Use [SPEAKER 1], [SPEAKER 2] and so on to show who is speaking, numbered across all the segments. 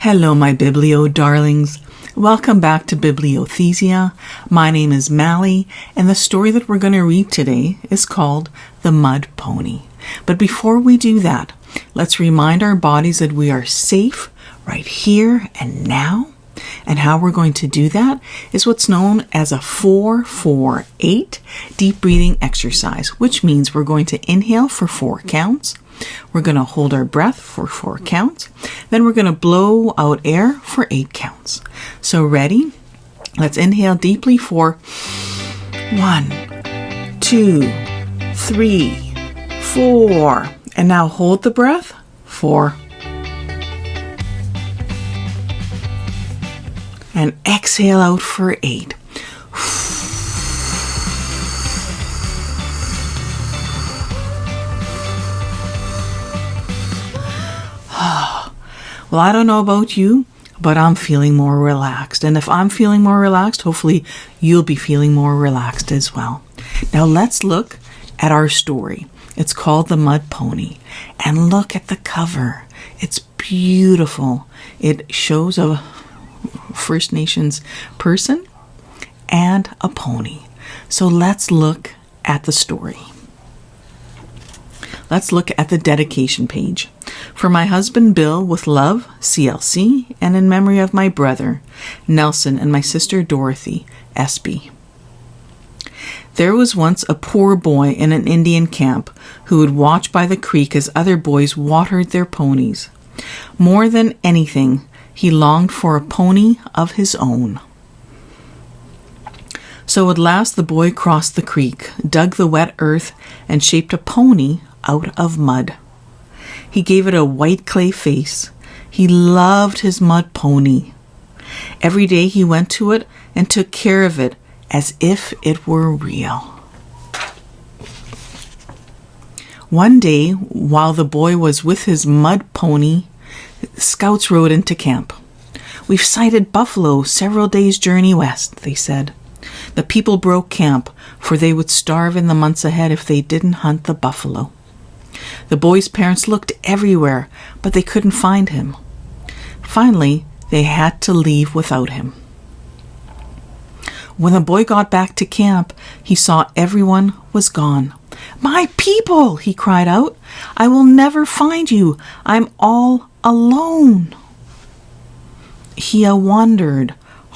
[SPEAKER 1] Hello, my Biblio darlings. Welcome back to Bibliothesia. My name is Mally, and the story that we're going to read today is called The Mud Pony. But before we do that, let's remind our bodies that we are safe right here and now. And how we're going to do that is what's known as a 4-4-8 deep breathing exercise, which means we're going to inhale for 4 counts. We're going to hold our breath for 4 counts. Then we're going to blow out air for 8 counts. So ready? Let's inhale deeply for 1, 2, 3, 4. And now hold the breath. 4. And exhale out for 8. Well, I don't know about you, but I'm feeling more relaxed. And if I'm feeling more relaxed, hopefully you'll be feeling more relaxed as well. Now let's look at our story. It's called The Mud Pony. And look at the cover. It's beautiful. It shows a First Nations person and a pony. So let's look at the story. Let's look at the dedication page. For my husband Bill, with love, CLC, and in memory of my brother Nelson and my sister Dorothy, SB. There was once a poor boy in an Indian camp who would watch by the creek as other boys watered their ponies. More than anything, he longed for a pony of his own. So at last the boy crossed the creek, dug the wet earth, and shaped a pony out of mud. He gave it a white clay face. He loved his mud pony. Every day he went to it and took care of it as if it were real. One day, while the boy was with his mud pony, scouts rode into camp. "We've sighted buffalo several days' journey west," they said. The people broke camp, for they would starve in the months ahead if they didn't hunt the buffalo. The boy's parents looked everywhere, but they couldn't find him. Finally, they had to leave without him. When the boy got back to camp, he saw everyone was gone. "My people!" he cried out. "I will never find you. I'm all alone." He wandered,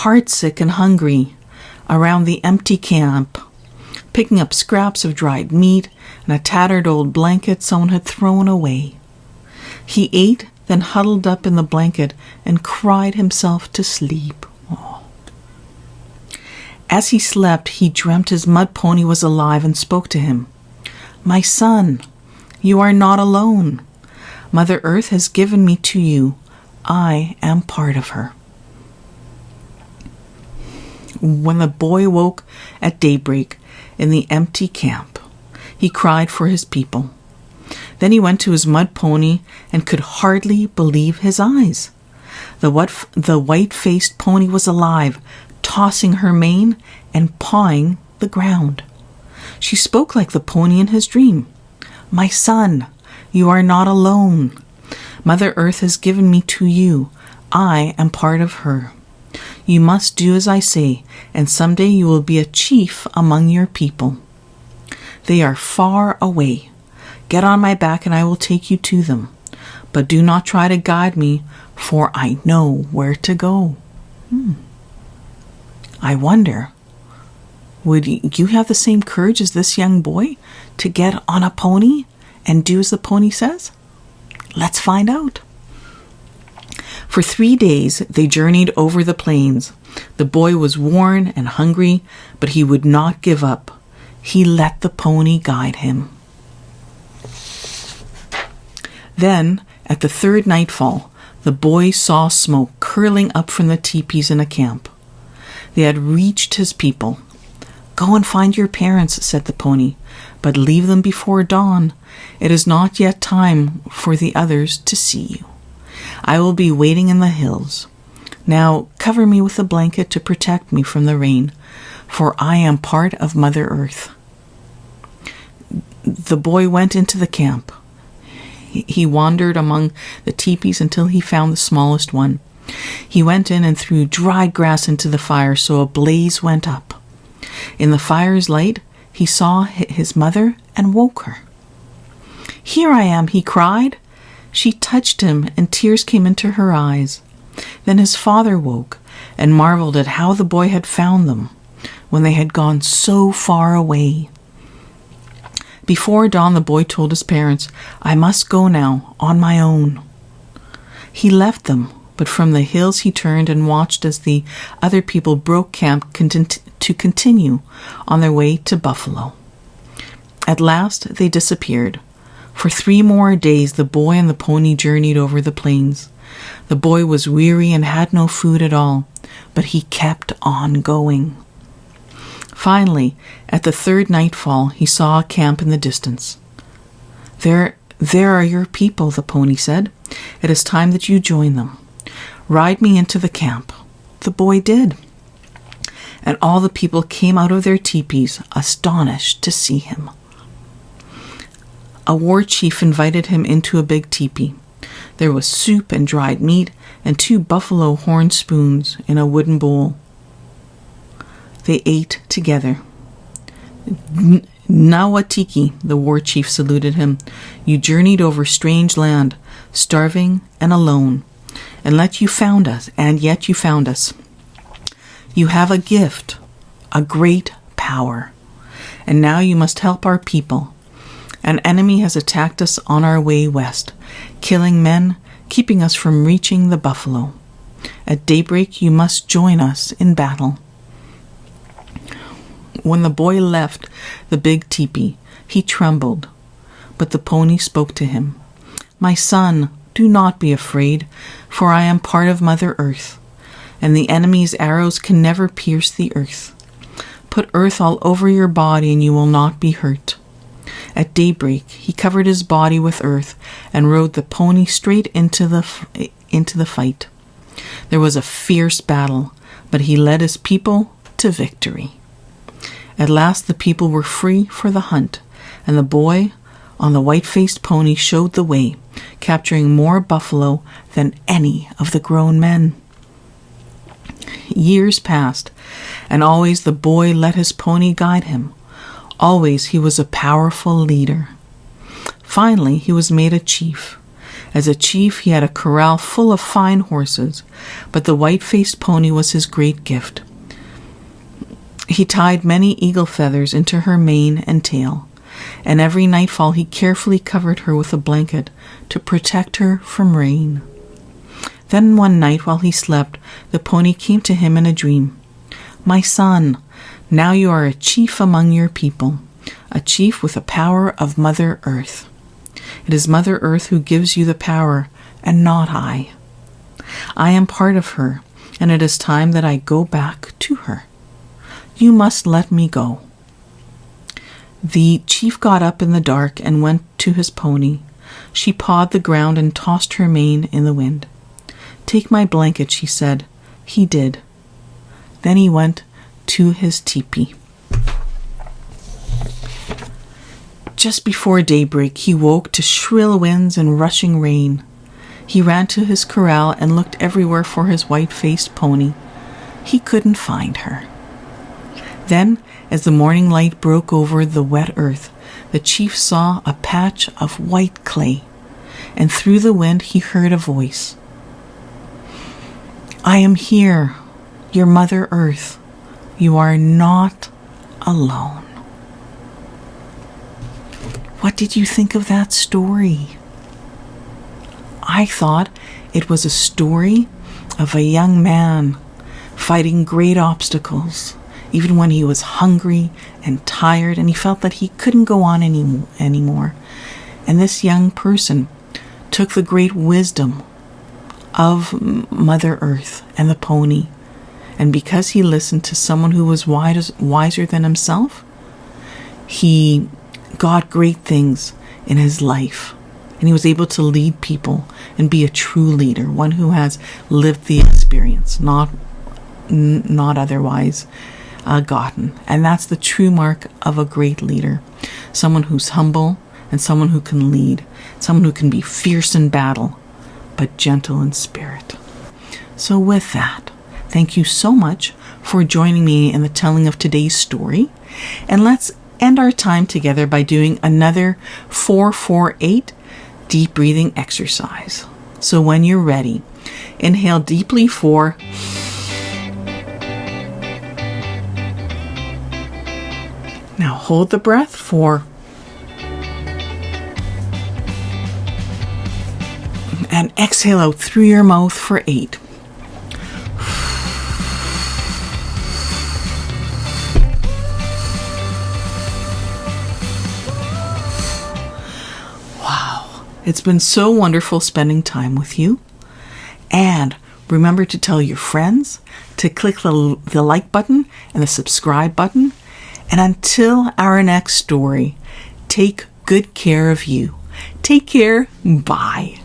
[SPEAKER 1] heartsick and hungry, around the empty camp, picking up scraps of dried meat and a tattered old blanket someone had thrown away. He ate, then huddled up in the blanket and cried himself to sleep. Oh. As he slept, he dreamt his mud pony was alive and spoke to him. "My son, you are not alone. Mother Earth has given me to you. I am part of her." When the boy woke at daybreak in the empty camp, he cried for his people. Then he went to his mud pony and could hardly believe his eyes. The white-faced pony was alive, tossing her mane and pawing the ground. She spoke like the pony in his dream. "My son, you are not alone. Mother Earth has given me to you. I am part of her. You must do as I say, and someday you will be a chief among your people. They are far away. Get on my back and I will take you to them. But do not try to guide me, for I know where to go." I wonder, would you have the same courage as this young boy to get on a pony and do as the pony says? Let's find out. For 3 days they journeyed over the plains. The boy was worn and hungry, but he would not give up. He let the pony guide him. Then, at the 3rd nightfall, the boy saw smoke curling up from the teepees in a camp. They had reached his people. "Go and find your parents," said the pony, "but leave them before dawn. It is not yet time for the others to see you. I will be waiting in the hills. Now cover me with a blanket to protect me from the rain, for I am part of Mother Earth." The boy went into the camp. He wandered among the teepees until he found the smallest one. He went in and threw dried grass into the fire, so a blaze went up. In the fire's light, he saw his mother and woke her. "Here I am," he cried. She touched him, and tears came into her eyes. Then his father woke and marveled at how the boy had found them when they had gone so far away. Before dawn, the boy told his parents, "I must go now, on my own." He left them, but from the hills he turned and watched as the other people broke camp to continue on their way to Buffalo. At last they disappeared. For 3 more days the boy and the pony journeyed over the plains. The boy was weary and had no food at all, but he kept on going. Finally, at the 3rd nightfall, he saw a camp in the distance. There are your people," the pony said. "It is time that you join them. Ride me into the camp." The boy did, and all the people came out of their teepees, astonished to see him. A war chief invited him into a big teepee. There was soup and dried meat and 2 buffalo horn spoons in a wooden bowl. They ate together. "Nawatiki," the war chief saluted him. "You journeyed over strange land, starving and alone, and yet you found us. You have a gift, a great power, and now you must help our people. An enemy has attacked us on our way west, killing men, keeping us from reaching the buffalo. At daybreak you must join us in battle." When the boy left the big teepee, he trembled, but the pony spoke to him. "My son, do not be afraid, for I am part of Mother Earth, and the enemy's arrows can never pierce the earth. Put earth all over your body and you will not be hurt." At daybreak, he covered his body with earth and rode the pony straight into the fight. There was a fierce battle, but he led his people to victory. At last the people were free for the hunt, and the boy on the white-faced pony showed the way, capturing more buffalo than any of the grown men. Years passed, and always the boy let his pony guide him. Always he was a powerful leader. Finally, he was made a chief. As a chief, he had a corral full of fine horses, but the white-faced pony was his great gift. He tied many eagle feathers into her mane and tail, and every nightfall he carefully covered her with a blanket to protect her from rain. Then one night while he slept, the pony came to him in a dream. "My son, now you are a chief among your people, a chief with the power of Mother Earth. It is Mother Earth who gives you the power, and not I. I am part of her, and it is time that I go back to her. You must let me go." The chief got up in the dark and went to his pony. She pawed the ground and tossed her mane in the wind. "Take my blanket," she said. He did. Then he went to his teepee. Just before daybreak, he woke to shrill winds and rushing rain. He ran to his corral and looked everywhere for his white-faced pony. He couldn't find her. Then, as the morning light broke over the wet earth, the chief saw a patch of white clay, and through the wind he heard a voice. "I am here, your Mother Earth. You are not alone." What did you think of that story? I thought it was a story of a young man fighting great obstacles, even when he was hungry and tired and he felt that he couldn't go on anymore. And this young person took the great wisdom of Mother Earth and the pony, and because he listened to someone who was wiser than himself, he got great things in his life, and he was able to lead people and be a true leader, one who has lived the experience, not otherwise gotten. And that's the true mark of a great leader, someone who's humble and someone who can lead, someone who can be fierce in battle but gentle in spirit. So with that, thank you so much for joining me in the telling of today's story. And let's end our time together by doing another 4-4-8 deep breathing exercise. So when you're ready, inhale deeply 4. Now hold the breath 4. And exhale out through your mouth for 8. Wow, it's been so wonderful spending time with you. And remember to tell your friends to click the like button and the subscribe button. And until our next story, take good care of you. Take care. Bye.